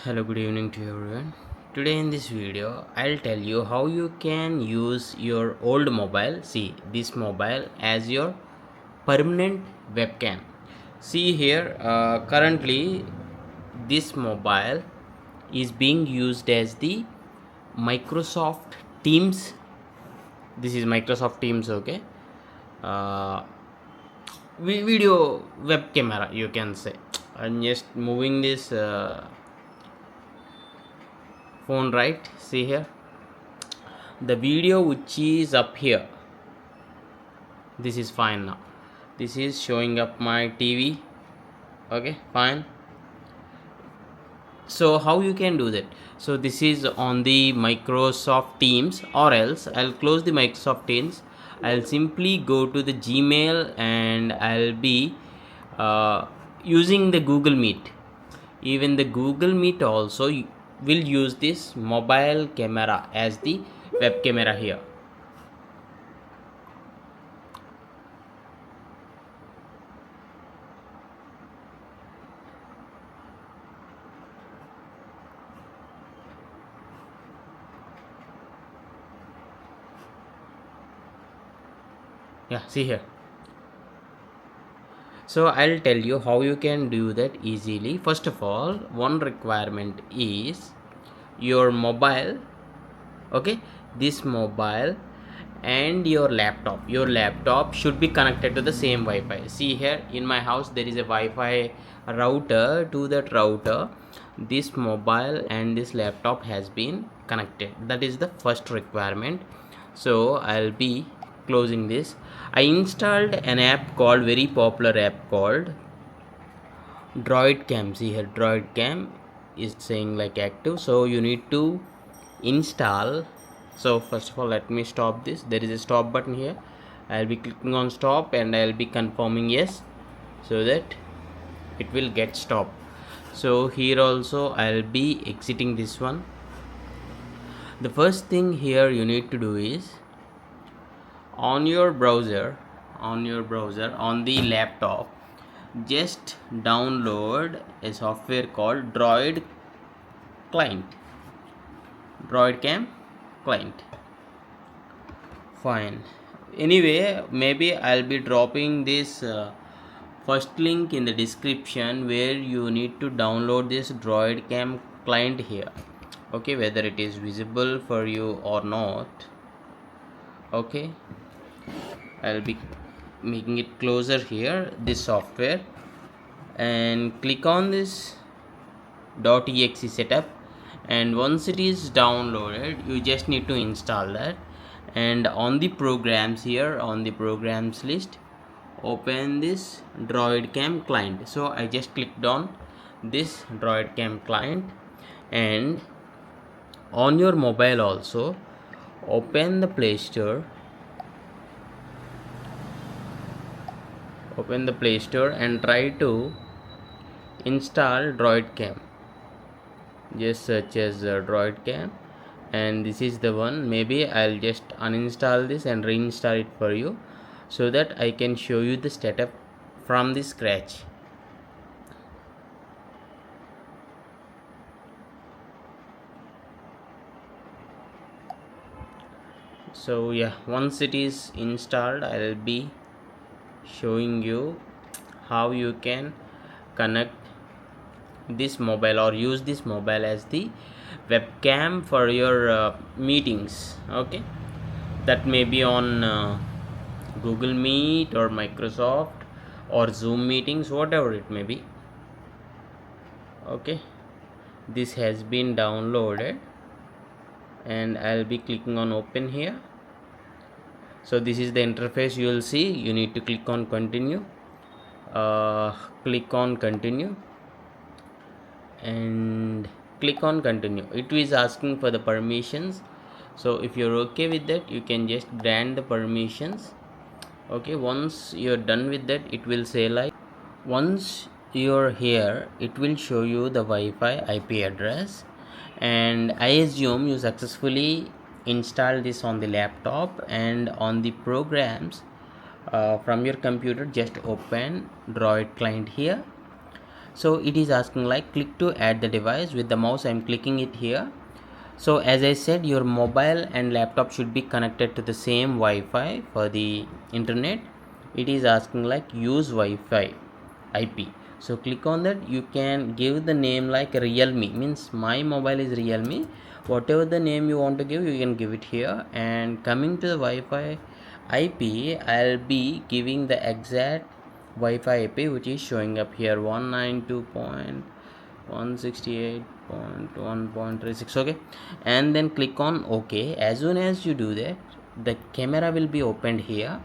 Hello, good evening to everyone. Today in this video I'll tell you how you can use your old mobile, see this mobile, as your permanent webcam. See here, currently this mobile is being used as the Microsoft Teams. This is Microsoft Teams, okay. uh, Video web camera, you can say. I'm just moving this phone, right? See here, the video which is up here, this is fine. Now this is showing up my TV, okay, fine. So how you can do that? So this is on the Microsoft Teams, or else I'll close the Microsoft Teams. I'll simply go to the Gmail and I'll be using the Google Meet. Even the Google Meet also will use this mobile camera as the web camera here. Yeah, see here. So I'll tell you how you can do that easily. First of all, one requirement is your mobile, okay, this mobile and your laptop should be connected to the same Wi-Fi. See here, in my house there is a Wi-Fi router. To that router this mobile and this laptop has been connected. That is the first requirement. So I'll be closing this. I installed an app called, very popular app called Droidcam. See here, Droidcam is saying like active, so you need to install. So first of all, let me stop this. There is a stop button here. I'll be clicking on stop and I'll be confirming yes, so that it will get stopped. So here also I'll be exiting this one. The first thing here you need to do is, on your browser on the laptop, just download a software called Droidcam client. Fine. Anyway, maybe I'll be dropping this first link in the description, where you need to download this Droidcam client here, okay, whether it is visible for you or not. Okay, I'll be making it closer here, this software, and click on this .exe setup, and once it is downloaded you just need to install that. And on the programs here, on the programs list, open this Droidcam client. So I just clicked on this Droidcam client, and on your mobile also open the Play Store, and try to install Droidcam. Just search as Droidcam, and this is the one. Maybe I'll just uninstall this and reinstall it for you, so that I can show you the setup from the scratch. So yeah, once it is installed, I'll be showing you how you can connect this mobile or use this mobile as the webcam for your meetings. Okay, that may be on Google Meet or Microsoft or Zoom meetings, whatever it may be. Okay, this has been downloaded and I'll be clicking on open here. So this is the interface you will see. You need to click on continue, click on continue, and click on continue. It is asking for the permissions, so if you're okay with that, you can just grant the permissions. Okay, once you're done with that, it will say like, once you're here, it will show you the Wi-Fi IP address, and I assume you successfully install this on the laptop. And on the programs from your computer, just open Droid client here. So it is asking like click to add the device. With the mouse I'm clicking it here. So as I said, your mobile and laptop should be connected to the same Wi-Fi for the internet. It is asking like use Wi-Fi IP. So click on that. You can give the name like Realme, means my mobile is Realme. Whatever the name you want to give, you can give it here. And coming to the Wi-Fi IP, I'll be giving the exact Wi-Fi IP which is showing up here, 192.168.1.36. okay, and then click on OK. As soon as you do that, the camera will be opened here.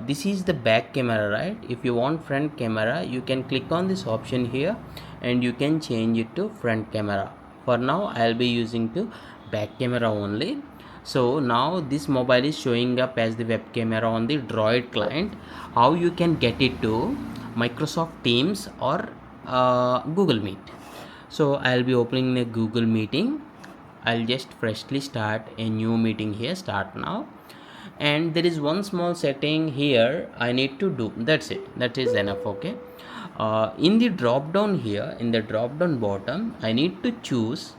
This is the back camera, right? If you want front camera, you can click on this option here and you can change it to front camera. For now I'll be using to back camera only. So now this mobile is showing up as the web camera on the Droid client. How you can get it to Microsoft Teams or Google Meet? So I'll be opening a Google meeting. I'll just freshly start a new meeting here, start now. And there is one small setting here I need to do. That's it, that is enough. Okay, in the drop down here, in the drop down bottom, I need to choose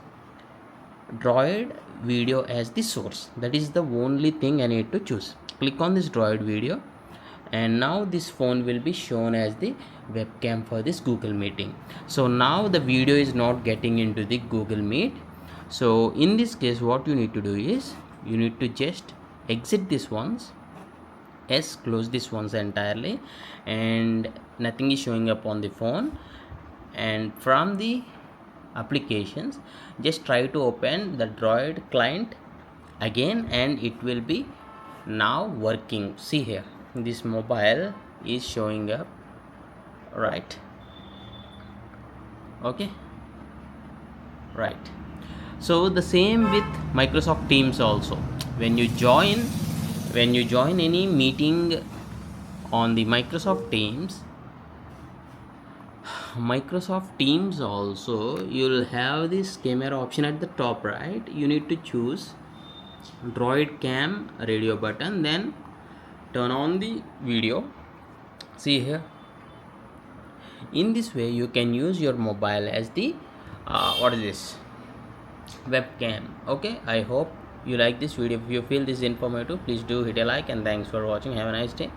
Droid video as the source. That is the only thing I need to choose. Click on this Droid video, and now this phone will be shown as the webcam for this Google meeting. So now the video is not getting into the Google Meet. So in this case, what you need to do is you need to just exit this once. Yes, close this ones entirely, and nothing is showing up on the phone. And from the applications, just try to open the Droid client again, and it will be now working. See here, this mobile is showing up, right? Okay, right. So the same with Microsoft Teams also. When you join any meeting on the Microsoft Teams also, you'll have this camera option at the top, right? You need to choose Droidcam radio button, then turn on the video. See here, in this way you can use your mobile as the what is this, webcam. Okay, I hope you like this video. If you feel this informative, please do hit a like, and thanks for watching. Have a nice day.